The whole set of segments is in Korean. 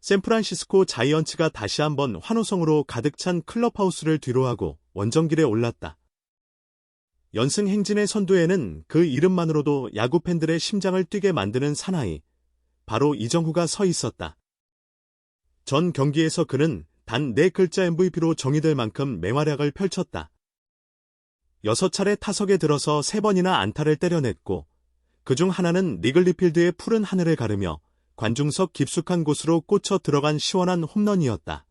샌프란시스코 자이언츠가 다시 한번 환호성으로 가득 찬 클럽하우스를 뒤로하고 원정길에 올랐다. 연승 행진의 선두에는 그 이름만으로도 야구 팬들의 심장을 뛰게 만드는 사나이, 바로 이정후가 서 있었다. 전 경기에서 그는 단 4글자 MVP로 정의될 만큼 맹활약을 펼쳤다. 6차례 타석에 들어서 3번이나 안타를 때려냈고 그중 하나는 리글리필드의 푸른 하늘을 가르며 관중석 깊숙한 곳으로 꽂혀 들어간 시원한 홈런이었다.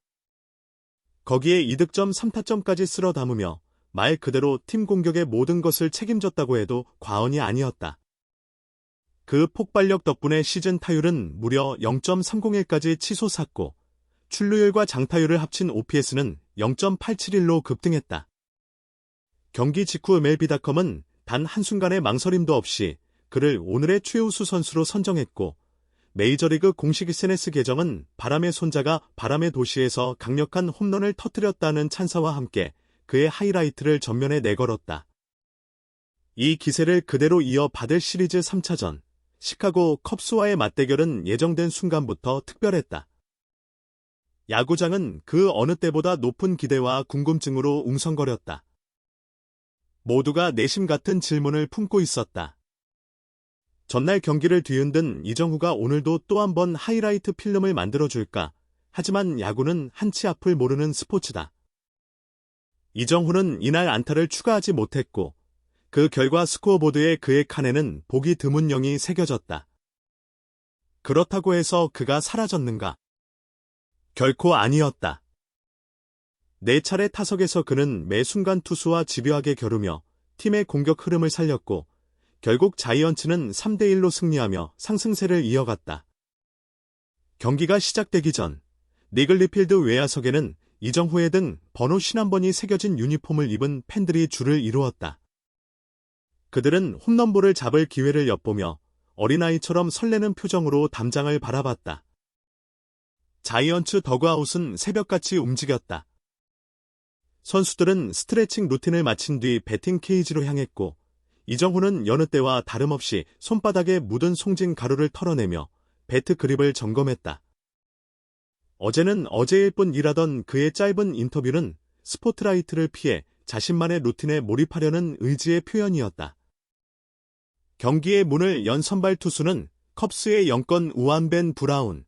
거기에 이득점 3타점까지 쓸어 담으며 말 그대로 팀 공격의 모든 것을 책임졌다고 해도 과언이 아니었다. 그 폭발력 덕분에 시즌 타율은 무려 0.301까지 치솟았고 출루율과 장타율을 합친 OPS는 0.871로 급등했다. 경기 직후 MLB.com은 단 한순간의 망설임도 없이 그를 오늘의 최우수 선수로 선정했고 메이저리그 공식 SNS 계정은 바람의 손자가 바람의 도시에서 강력한 홈런을 터뜨렸다는 찬사와 함께 그의 하이라이트를 전면에 내걸었다. 이 기세를 그대로 이어받을 시리즈 3차전, 시카고 컵스와의 맞대결은 예정된 순간부터 특별했다. 야구장은 그 어느 때보다 높은 기대와 궁금증으로 웅성거렸다. 모두가 내심 같은 질문을 품고 있었다. 전날 경기를 뒤흔든 이정후가 오늘도 또 한 번 하이라이트 필름을 만들어줄까? 하지만 야구는 한치 앞을 모르는 스포츠다. 이정후는 이날 안타를 추가하지 못했고 그 결과 스코어보드에 그의 칸에는 보기 드문 0이 새겨졌다. 그렇다고 해서 그가 사라졌는가? 결코 아니었다. 4차례 타석에서 그는 매 순간 투수와 집요하게 겨루며 팀의 공격 흐름을 살렸고 결국 자이언츠는 3대1로 승리하며 상승세를 이어갔다. 경기가 시작되기 전 리글리필드 외야석에는 이정후의 등 번호 51번이 새겨진 유니폼을 입은 팬들이 줄을 이루었다. 그들은 홈런볼을 잡을 기회를 엿보며 어린아이처럼 설레는 표정으로 담장을 바라봤다. 자이언츠 더그아웃은 새벽같이 움직였다. 선수들은 스트레칭 루틴을 마친 뒤 배팅 케이지로 향했고 이정후는 여느 때와 다름없이 손바닥에 묻은 송진 가루를 털어내며 배트 그립을 점검했다. 어제는 어제일 뿐이라던 그의 짧은 인터뷰는 스포트라이트를 피해 자신만의 루틴에 몰입하려는 의지의 표현이었다. 경기의 문을 연 선발 투수는 컵스의 영권 우한 벤 브라운.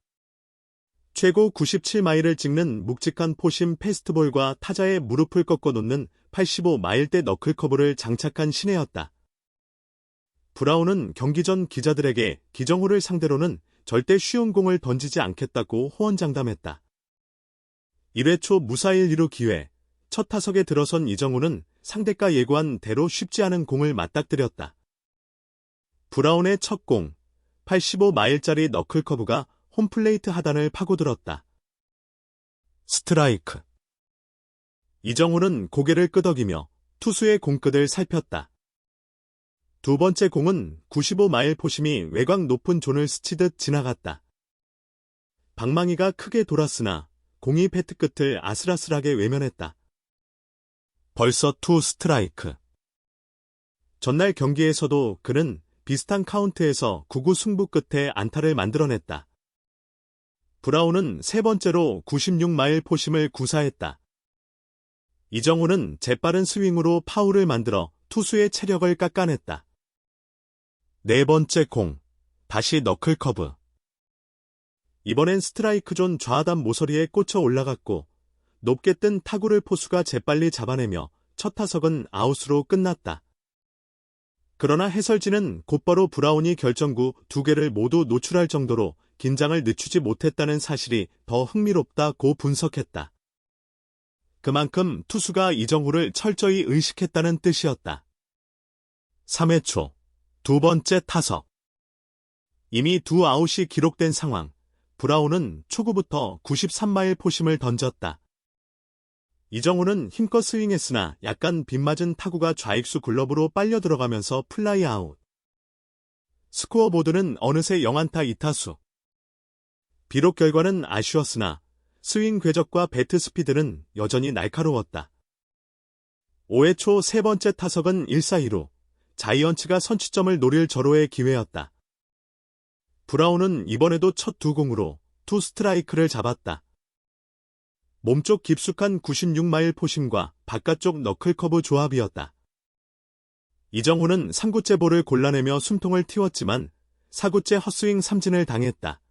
최고 97마일을 찍는 묵직한 포심 패스트볼과 타자의 무릎을 꺾어 놓는 85마일대 너클커브를 장착한 신예였다. 브라운은 경기 전 기자들에게 기정후를 상대로는 절대 쉬운 공을 던지지 않겠다고 호언장담했다. 1회 초 무사일 2루 기회, 첫 타석에 들어선 이정후는 상대가 예고한 대로 쉽지 않은 공을 맞닥뜨렸다. 브라운의 첫 공, 85마일짜리 너클커브가 홈플레이트 하단을 파고들었다. 스트라이크. 이정후는 고개를 끄덕이며 투수의 공끝을 살폈다. 두 번째 공은 95마일 포심이 외곽 높은 존을 스치듯 지나갔다. 방망이가 크게 돌았으나 공이 배트 끝을 아슬아슬하게 외면했다. 벌써 2 스트라이크. 전날 경기에서도 그는 비슷한 카운트에서 9구 승부 끝에 안타를 만들어냈다. 브라운은 세 번째로 96마일 포심을 구사했다. 이정후는 재빠른 스윙으로 파울을 만들어 투수의 체력을 깎아냈다. 네 번째 공, 다시 너클커브. 이번엔 스트라이크 존 좌하단 모서리에 꽂혀 올라갔고 높게 뜬 타구를 포수가 재빨리 잡아내며 첫 타석은 아웃으로 끝났다. 그러나 해설진은 곧바로 브라운이 결정구 2개를 모두 노출할 정도로 긴장을 늦추지 못했다는 사실이 더 흥미롭다고 분석했다. 그만큼 투수가 이정후를 철저히 의식했다는 뜻이었다. 3회 초, 두 번째 타석. 이미 2아웃이 기록된 상황, 브라운은 초구부터 93마일 포심을 던졌다. 이정후는 힘껏 스윙했으나 약간 빗맞은 타구가 좌익수 글러브로 빨려 들어가면서 플라이 아웃. 스코어보드는 어느새 0안타 2타수. 비록 결과는 아쉬웠으나 스윙 궤적과 배트 스피드는 여전히 날카로웠다. 5회 초 세 번째 타석은 1사2루, 자이언츠가 선취점을 노릴 절호의 기회였다. 브라운은 이번에도 첫 2공으로 투 스트라이크를 잡았다. 몸쪽 깊숙한 96마일 포심과 바깥쪽 너클커브 조합이었다. 이정후는 3구째 볼을 골라내며 숨통을 틔웠지만 4구째 헛스윙 삼진을 당했다.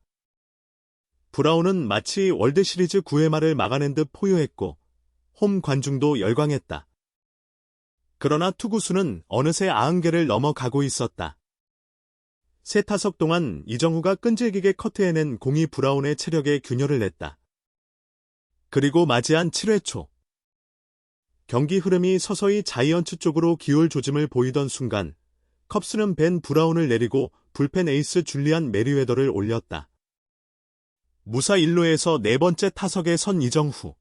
브라운은 마치 월드시리즈 9회 말을 막아낸 듯 포효했고 홈 관중도 열광했다. 그러나 투구수는 어느새 90개를 넘어가고 있었다. 세 타석 동안 이정후가 끈질기게 커트해낸 공이 브라운의 체력에 균열을 냈다. 그리고 맞이한 7회 초. 경기 흐름이 서서히 자이언츠 쪽으로 기울 조짐을 보이던 순간 컵스는 벤 브라운을 내리고 불펜 에이스 줄리안 메리웨더를 올렸다. 무사 1루에서 네 번째 타석에 선 이정후.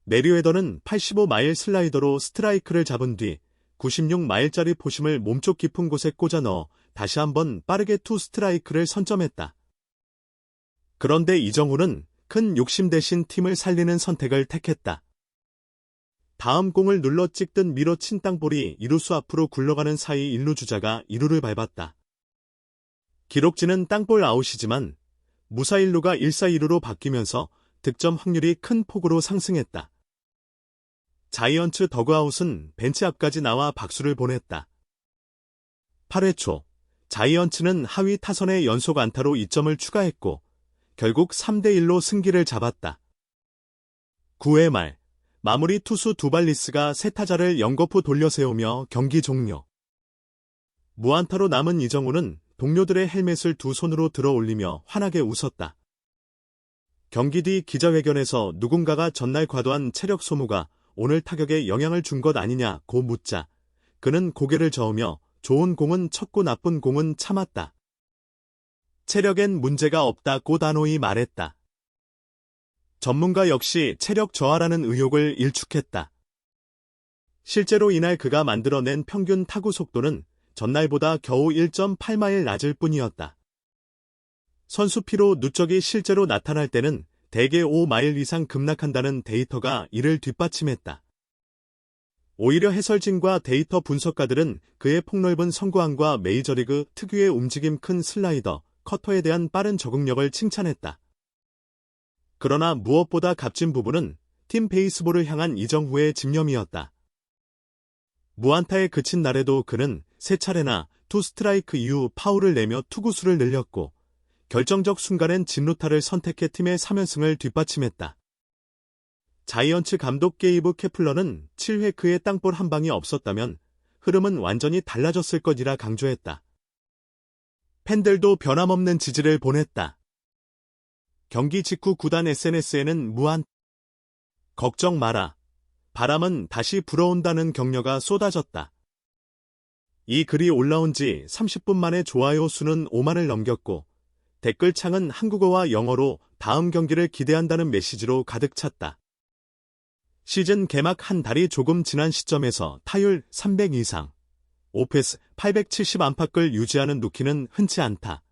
메리웨더는 85마일 슬라이더로 스트라이크를 잡은 뒤 96마일짜리 포심을 몸쪽 깊은 곳에 꽂아 넣어 다시 한번 빠르게 투 스트라이크를 선점했다. 그런데 이정후는 큰 욕심 대신 팀을 살리는 선택을 택했다. 다음 공을 눌러 찍듯 밀어친 땅볼이 이루수 앞으로 굴러가는 사이 1루 주자가 2루를 밟았다. 기록지는 땅볼 아웃이지만 무사 1루가 1사 2루로 바뀌면서 득점 확률이 큰 폭으로 상승했다. 자이언츠 더그아웃은 벤치 앞까지 나와 박수를 보냈다. 8회 초, 자이언츠는 하위 타선의 연속 안타로 2점을 추가했고 결국 3대1로 승기를 잡았다. 9회 말, 마무리 투수 두발리스가 세 타자를 연거푸 돌려세우며 경기 종료. 무안타로 남은 이정후는 동료들의 헬멧을 두 손으로 들어 올리며 환하게 웃었다. 경기 뒤 기자회견에서 누군가가 전날 과도한 체력 소모가 오늘 타격에 영향을 준 것 아니냐고 묻자 그는 고개를 저으며 좋은 공은 쳤고 나쁜 공은 참았다. 체력엔 문제가 없다고 단호히 말했다. 전문가 역시 체력 저하라는 의혹을 일축했다. 실제로 이날 그가 만들어낸 평균 타구 속도는 전날보다 겨우 1.8마일 낮을 뿐이었다. 선수 피로 누적이 실제로 나타날 때는 대개 5마일 이상 급락한다는 데이터가 이를 뒷받침했다. 오히려 해설진과 데이터 분석가들은 그의 폭넓은 선구안과 메이저리그 특유의 움직임 큰 슬라이더, 커터에 대한 빠른 적응력을 칭찬했다. 그러나 무엇보다 값진 부분은 팀 베이스볼을 향한 이정후의 집념이었다. 무안타에 그친 날에도 그는 세 차례나 투 스트라이크 이후 파울을 내며 투구수를 늘렸고 결정적 순간엔 진루타를 선택해 팀의 3연승을 뒷받침했다. 자이언츠 감독 게이브 케플러는 7회 그의 땅볼 한 방이 없었다면 흐름은 완전히 달라졌을 것이라 강조했다. 팬들도 변함없는 지지를 보냈다. 경기 직후 구단 SNS에는 걱정 마라. 바람은 다시 불어온다는 격려가 쏟아졌다. 이 글이 올라온 지 30분 만에 좋아요 수는 5만을 넘겼고 댓글창은 한국어와 영어로 다음 경기를 기대한다는 메시지로 가득 찼다. 시즌 개막 한 달이 조금 지난 시점에서 타율 300 이상, 오페스 870 안팎을 유지하는 루키는 흔치 않다.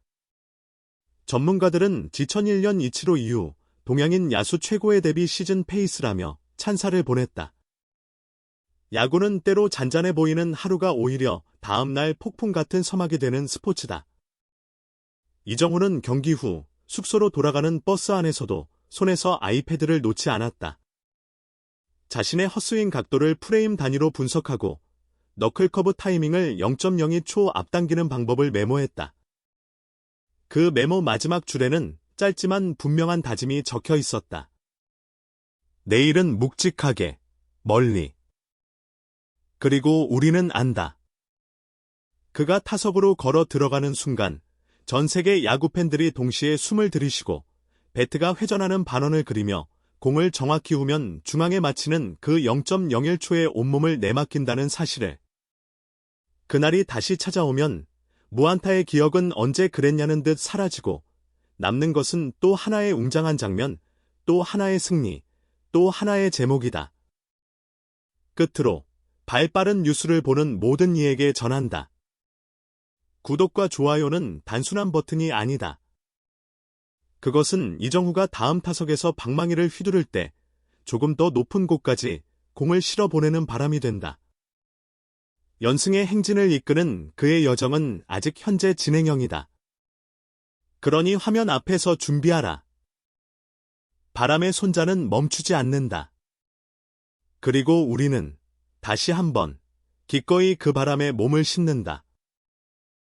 전문가들은 2001년 이치로 이후 동양인 야수 최고의 데뷔 시즌 페이스라며 찬사를 보냈다. 야구는 때로 잔잔해 보이는 하루가 오히려 다음날 폭풍 같은 서막이 되는 스포츠다. 이정후는 경기 후 숙소로 돌아가는 버스 안에서도 손에서 아이패드를 놓지 않았다. 자신의 헛스윙 각도를 프레임 단위로 분석하고 너클커브 타이밍을 0.02초 앞당기는 방법을 메모했다. 그 메모 마지막 줄에는 짧지만 분명한 다짐이 적혀 있었다. 내일은 묵직하게, 멀리. 그리고 우리는 안다. 그가 타석으로 걸어 들어가는 순간 전 세계 야구 팬들이 동시에 숨을 들이쉬고 배트가 회전하는 반원을 그리며 공을 정확히 후면 중앙에 맞히는 그 0.01초의 온몸을 내맡긴다는 사실을. 그날이 다시 찾아오면 무안타의 기억은 언제 그랬냐는 듯 사라지고 남는 것은 또 하나의 웅장한 장면, 또 하나의 승리, 또 하나의 제목이다. 끝으로 발빠른 뉴스를 보는 모든 이에게 전한다. 구독과 좋아요는 단순한 버튼이 아니다. 그것은 이정후가 다음 타석에서 방망이를 휘두를 때 조금 더 높은 곳까지 공을 실어보내는 바람이 된다. 연승의 행진을 이끄는 그의 여정은 아직 현재 진행형이다. 그러니 화면 앞에서 준비하라. 바람의 손자는 멈추지 않는다. 그리고 우리는 다시 한번 기꺼이 그 바람에 몸을 싣는다.